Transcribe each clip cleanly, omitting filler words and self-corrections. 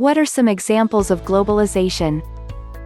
What are some examples of globalization?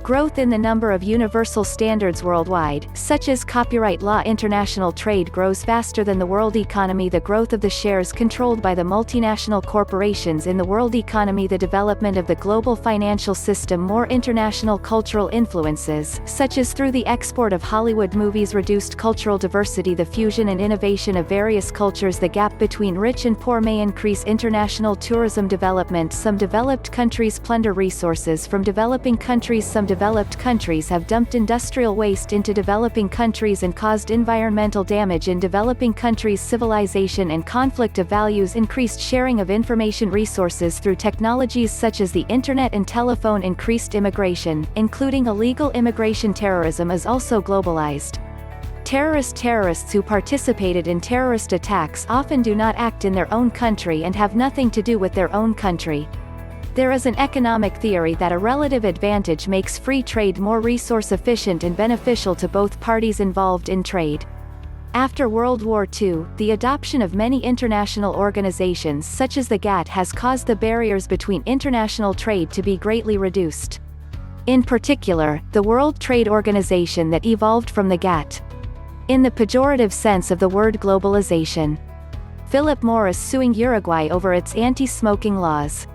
Growth in the number of universal standards worldwide, such as copyright law. International trade grows faster than the world economy. The growth of the shares controlled by the multinational corporations in the world economy. The development of the global financial system. More international cultural influences, such as through the export of Hollywood movies. Reduced cultural diversity. The fusion and innovation of various cultures. The gap between rich and poor may increase. International tourism development. Some developed countries plunder resources from developing countries. Some developed countries have dumped industrial waste into developing countries and caused environmental damage in developing countries. Civilization and conflict of values. Increased sharing of information resources through technologies such as the internet and telephone. Increased immigration, including illegal immigration. Terrorism is also globalized. Terrorists who participated in terrorist attacks often do not act in their own country and have nothing to do with their own country. There is an economic theory that a relative advantage makes free trade more resource efficient and beneficial to both parties involved in trade. After World War II, the adoption of many international organizations such as the GATT has caused the barriers between international trade to be greatly reduced. In particular, the World Trade Organization that evolved from the GATT. In the pejorative sense of the word globalization. Philip Morris suing Uruguay over its anti-smoking laws.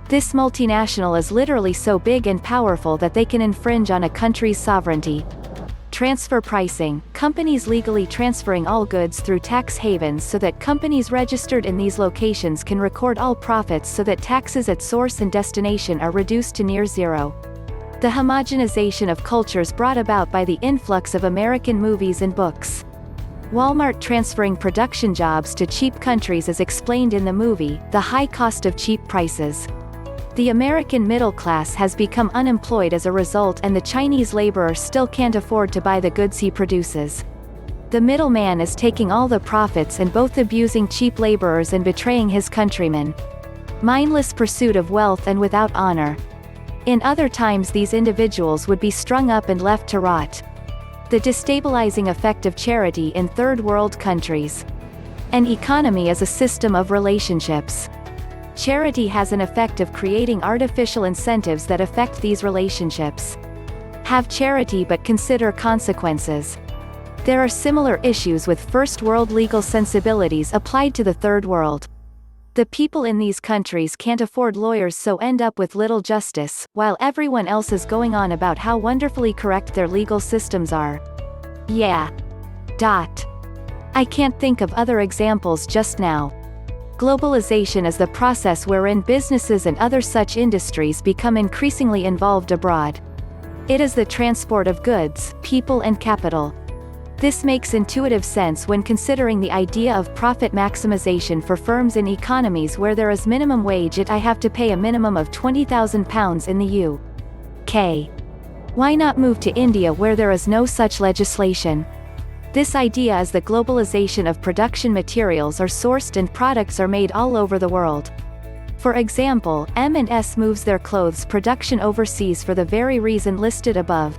This multinational is literally so big and powerful that they can infringe on a country's sovereignty. Transfer pricing, companies legally transferring all goods through tax havens so that companies registered in these locations can record all profits so that taxes at source and destination are reduced to near zero. The homogenization of cultures brought about by the influx of American movies and books. Walmart transferring production jobs to cheap countries is explained in the movie, The High Cost of Cheap Prices. The American middle class has become unemployed as a result, and the Chinese laborer still can't afford to buy the goods he produces. The middleman is taking all the profits and both abusing cheap laborers and betraying his countrymen. Mindless pursuit of wealth and without honor. In other times these individuals would be strung up and left to rot. The destabilizing effect of charity in third world countries. An economy is a system of relationships. Charity has an effect of creating artificial incentives that affect these relationships. Have charity but consider consequences. There are similar issues with first world legal sensibilities applied to the third world. The people in these countries can't afford lawyers, so end up with little justice, while everyone else is going on about how wonderfully correct their legal systems are. Yeah. I can't think of other examples just now. Globalization is the process wherein businesses and other such industries become increasingly involved abroad. It is the transport of goods, people and capital. This makes intuitive sense when considering the idea of profit maximization for firms in economies where there is minimum wage. I have to pay a minimum of £20,000 in the UK. Why not move to India where there is no such legislation? This idea is the globalization of production. Materials are sourced and products are made all over the world. For example, M&S moves their clothes production overseas for the very reason listed above.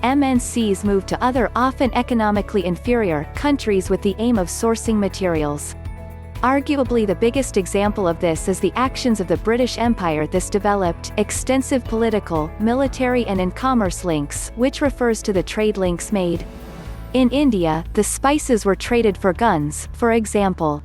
MNCs move to other, often economically inferior, countries with the aim of sourcing materials. Arguably the biggest example of this is the actions of the British Empire. This developed extensive political, military and commerce links, which refers to the trade links made. In India, the spices were traded for guns, for example.